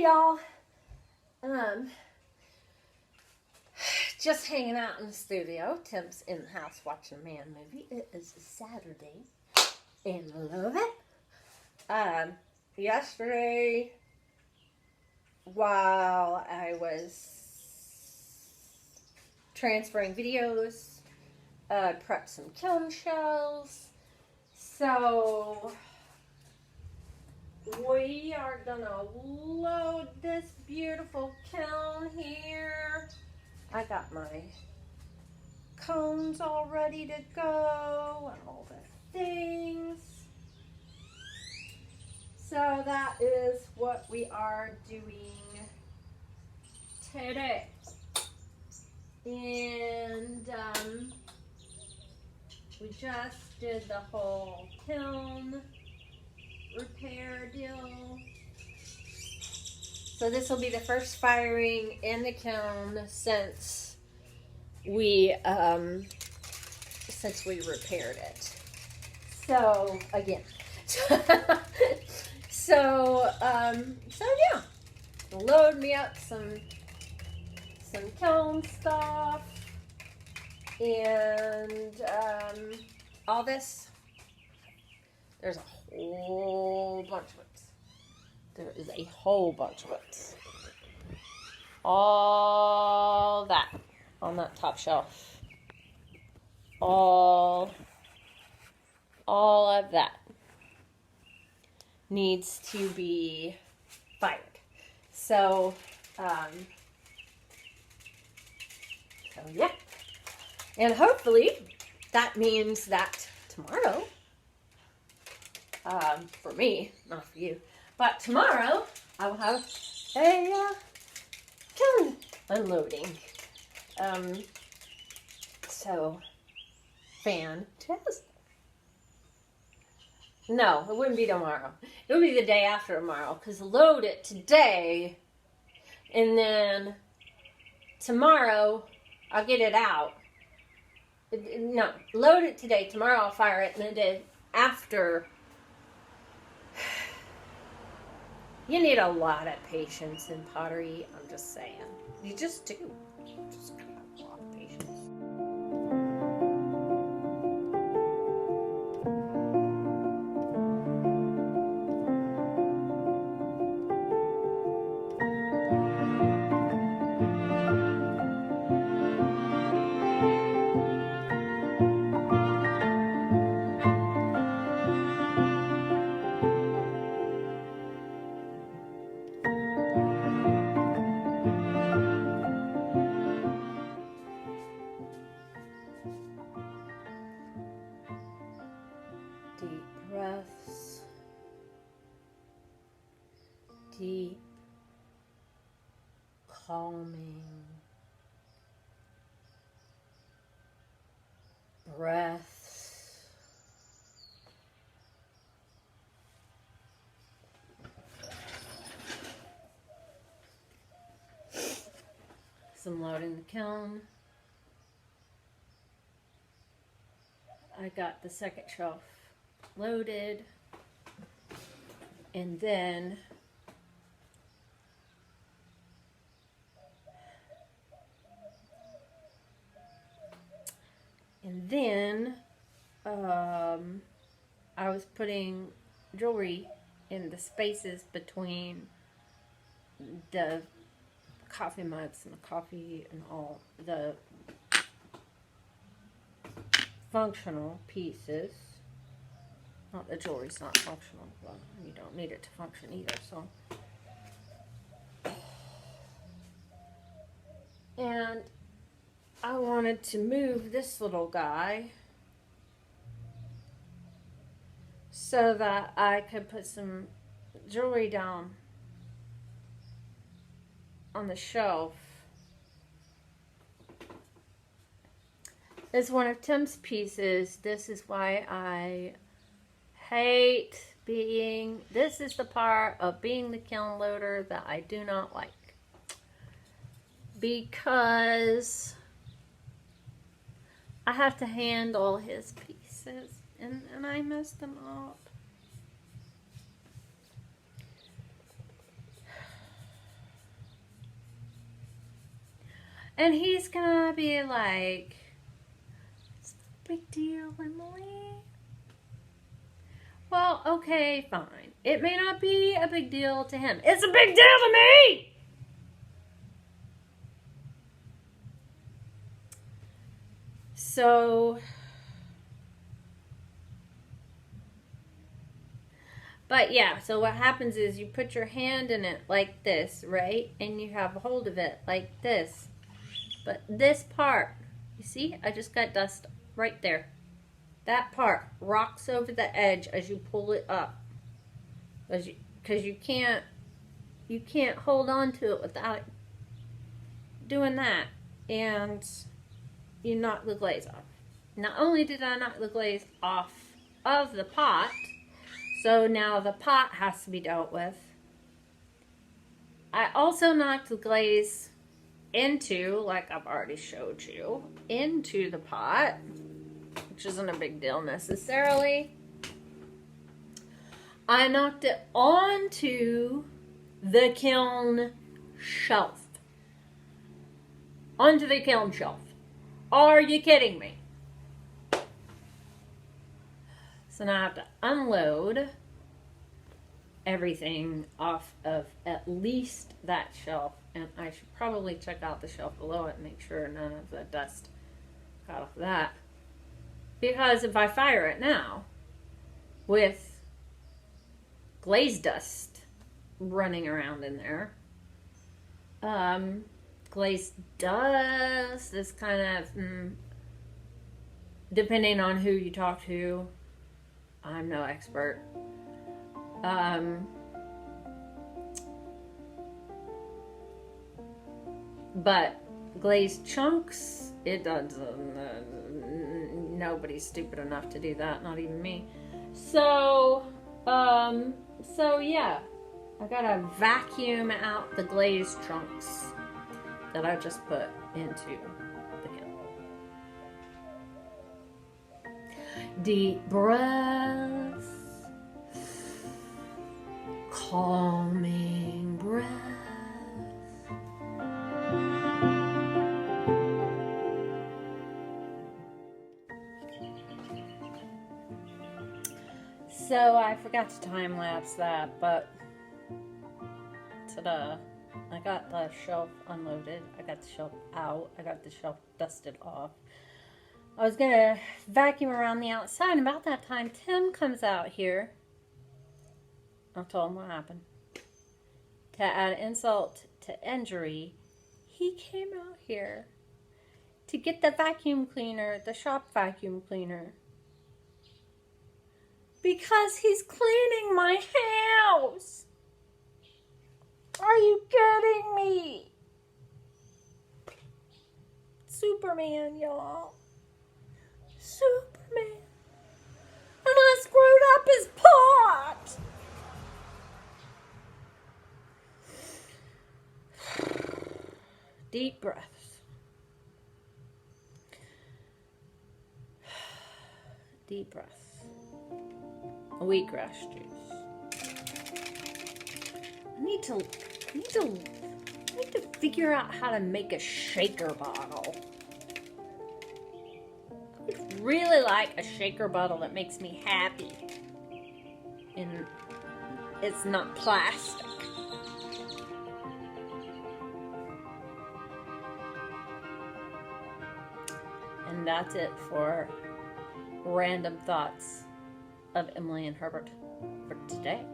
Hey y'all. Just hanging out in the studio. Tim's in the house watching a man movie. It is Saturday and I love it. Yesterday, while I was transferring videos, prepped some kiln shells. So we are gonna load this beautiful kiln here. I got my cones all ready to go and all the things. So that is what we are doing today. And we just did the whole kiln repair deal. So this will be the first firing in the kiln since we repaired it. So again, so yeah, load me up some kiln stuff and all this. There's a whole bunch of it. There is a whole bunch of it. All that on that top shelf. All of that needs to be fired. So yeah. And hopefully that means that tomorrow, for me, not for you, but tomorrow I will have a kiln unloading. So fantastic. No, it wouldn't be tomorrow. It would be the day after tomorrow, because load it today, and then tomorrow I'll get it out. No, load it today. Tomorrow I'll fire it, and the day after. You need a lot of patience in pottery. I'm just saying. You just do. You just have a lot of patience. Deep breaths. Deep, calming breaths. Some loading the kiln. I got the second shelf loaded, and then I was putting jewelry in the spaces between the coffee mugs and the coffee and all the functional pieces. Not the jewelry's not functional, but you don't need it to function either, so. And I wanted to move this little guy so that I could put some jewelry down on the shelf. It's one of Tim's pieces. This is why I hate being, this is the part of being the kiln loader that I do not like. Because I have to handle his pieces, and I messed them up. And he's gonna be like, it's a big deal, Emily. Well, okay, fine. It may not be a big deal to him. It's a big deal to me! So, but yeah, so what happens is you put your hand in it like this, right? And you have hold of it like this. But this part, you see, I just got dust right there. That part rocks over the edge as you pull it up. Because you can't hold on to it without doing that. And you knock the glaze off. Not only did I knock the glaze off of the pot, so now the pot has to be dealt with. I also knocked the glaze into, like I've already showed you, into the pot, which isn't a big deal necessarily. I knocked it onto the kiln shelf. Onto the kiln shelf. Are you kidding me? So now I have to unload everything off of at least that shelf. And I should probably check out the shelf below it and make sure none of the dust got off of that. Because if I fire it now with glaze dust running around in there, glaze dust is kind of, depending on who you talk to, I'm no expert. But glazed chunks, it doesn't, nobody's stupid enough to do that, not even me. So yeah, I gotta vacuum out the glazed chunks that I just put into the kiln. Deep breath, calming breath. So I forgot to time lapse that, but ta-da. I got the shelf unloaded. I got the shelf out. I got the shelf dusted off. I was gonna vacuum around the outside, and about that time Tim comes out here. I told him what happened. To add insult to injury, he came out here to get the vacuum cleaner, the shop vacuum cleaner. Because he's cleaning my house. Are you kidding me? Superman, y'all. Superman. And I screwed up his pot. Deep breaths. Deep breaths. Wheatgrass juice. I need to figure out how to make a shaker bottle. I would really like a shaker bottle that makes me happy. And it's not plastic. And that's it for random thoughts of Emily and Herbert for today.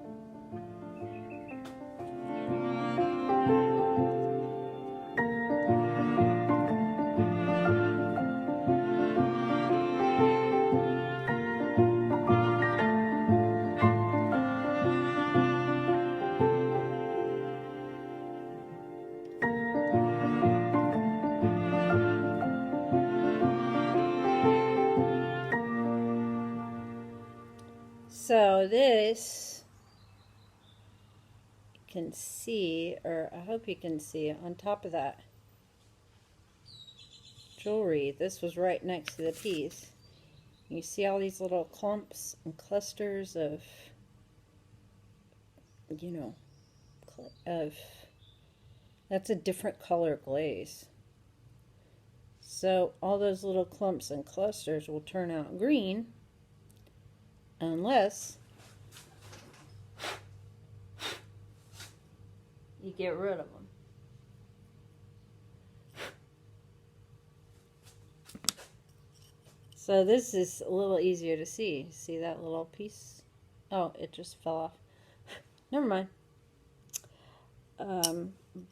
So this, you can see, or I hope you can see, on top of that jewelry, this was right next to the piece. You see all these little clumps and clusters of, you know, that's a different color glaze. So all those little clumps and clusters will turn out green unless you get rid of them. So this is a little easier to see. See that little piece? Oh, it just fell off. Never mind.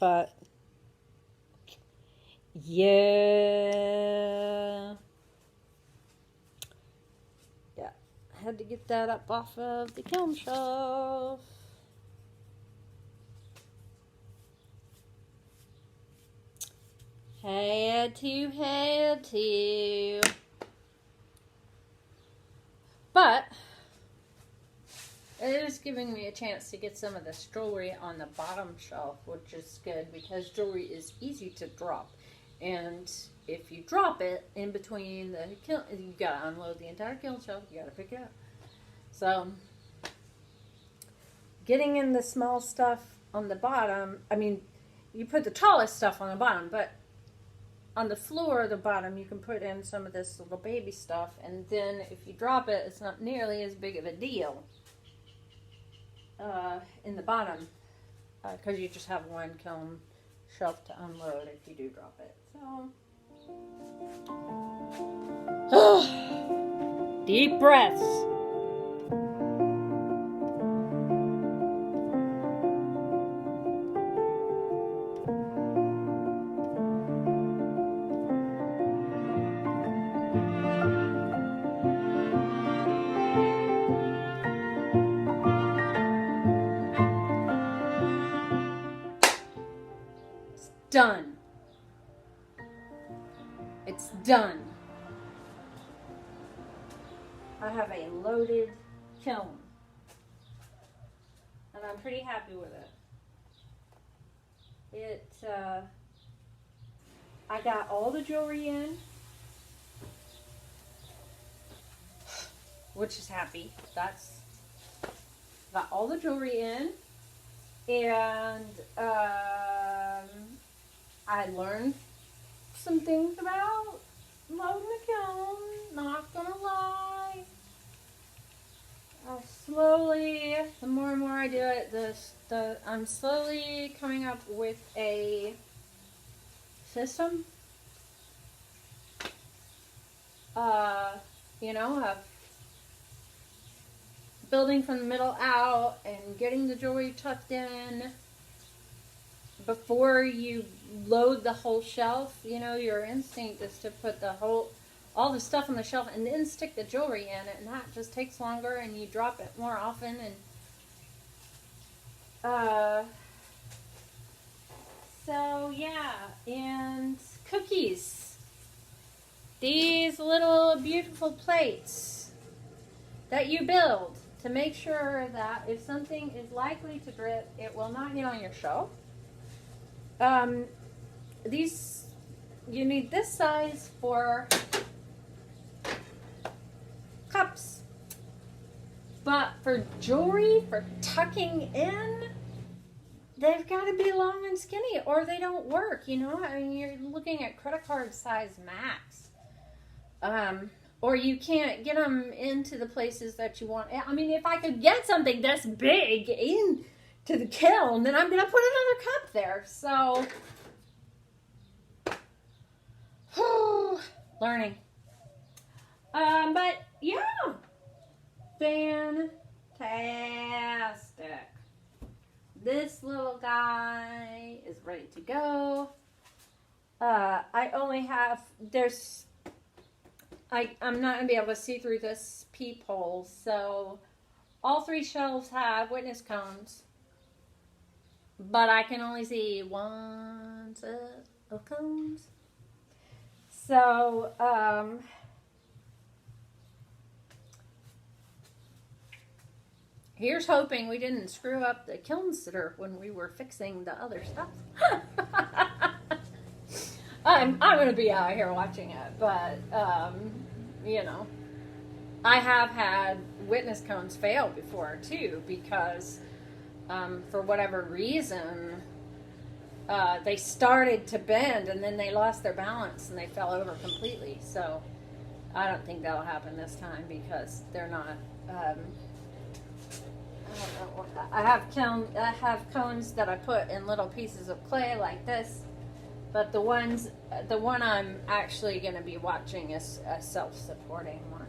But yeah. Yeah. I had to get that up off of the kiln shelf. Had to. But it is giving me a chance to get some of this jewelry on the bottom shelf, which is good because jewelry is easy to drop. And if you drop it in between the kiln, you gotta unload the entire kiln shelf, you gotta pick it up. So, getting in the small stuff on the bottom, I mean, you put the tallest stuff on the bottom, but on the floor of the bottom, you can put in some of this little baby stuff, and then if you drop it, it's not nearly as big of a deal in the bottom, because you just have one kiln shelf to unload if you do drop it. So, deep breaths. Done. It's done. I have a loaded kiln, and I'm pretty happy with it. I got all the jewelry in, which is happy. Got all the jewelry in, and I learned some things about loading the kiln, not gonna lie. Slowly, the more and more I do it, I'm slowly coming up with a system. Of building from the middle out and getting the jewelry tucked in before you load the whole shelf. Your instinct is to put all the stuff on the shelf and then stick the jewelry in it, and that just takes longer and you drop it more often. And so yeah, and cookies. These little beautiful plates that you build to make sure that if something is likely to drip, it will not get on your shelf. You need this size for cups, but for jewelry, for tucking in, they've got to be long and skinny or they don't work. You're looking at credit card size max, or you can't get them into the places that you want. If I could get something this big into the kiln, then I'm gonna put another cup there. So learning. But yeah, fantastic. This little guy is ready to go. I only have, I'm not going to be able to see through this peephole, so all 3 shelves have witness cones, but I can only see one set of cones. So, here's hoping we didn't screw up the kiln sitter when we were fixing the other stuff. I'm going to be out here watching it, but, I have had witness cones fail before, too, because, for whatever reason, they started to bend and then they lost their balance and they fell over completely. So I don't think that'll happen this time because they're not. I don't know. I have cones that I put in little pieces of clay like this, but the one I'm actually going to be watching is a self-supporting one.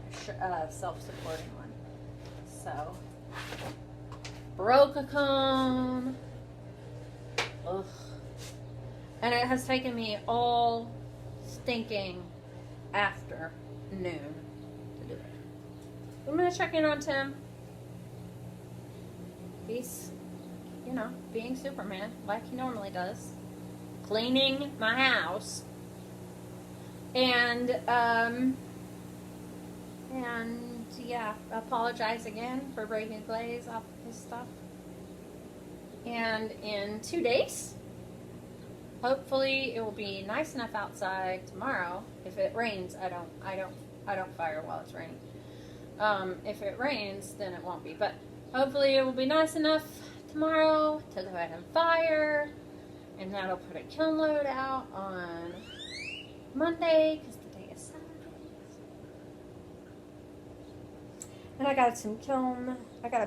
So broke a cone. Ugh. And it has taken me all stinking afternoon to do it. I'm going to check in on Tim. He's, being Superman like he normally does. Cleaning my house. And yeah, apologize again for breaking glaze off his stuff. And in 2 days, hopefully it will be nice enough outside tomorrow. If it rains, I don't fire while it's raining. If it rains, then it won't be. But hopefully it will be nice enough tomorrow to go ahead and fire, and that'll put a kiln load out on Monday because the day is Saturday. And I got to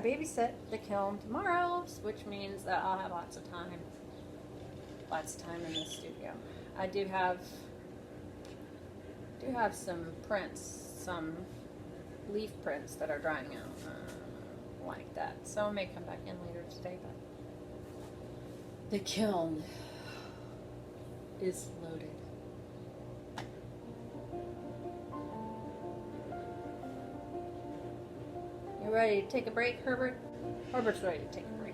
babysit the kiln tomorrow, which means that I'll have lots of time in the studio. I do have some prints, some leaf prints that are drying out like that. So I may come back in later today, but the kiln is loaded. You ready to take a break, Herbert? Herbert's ready to take a break.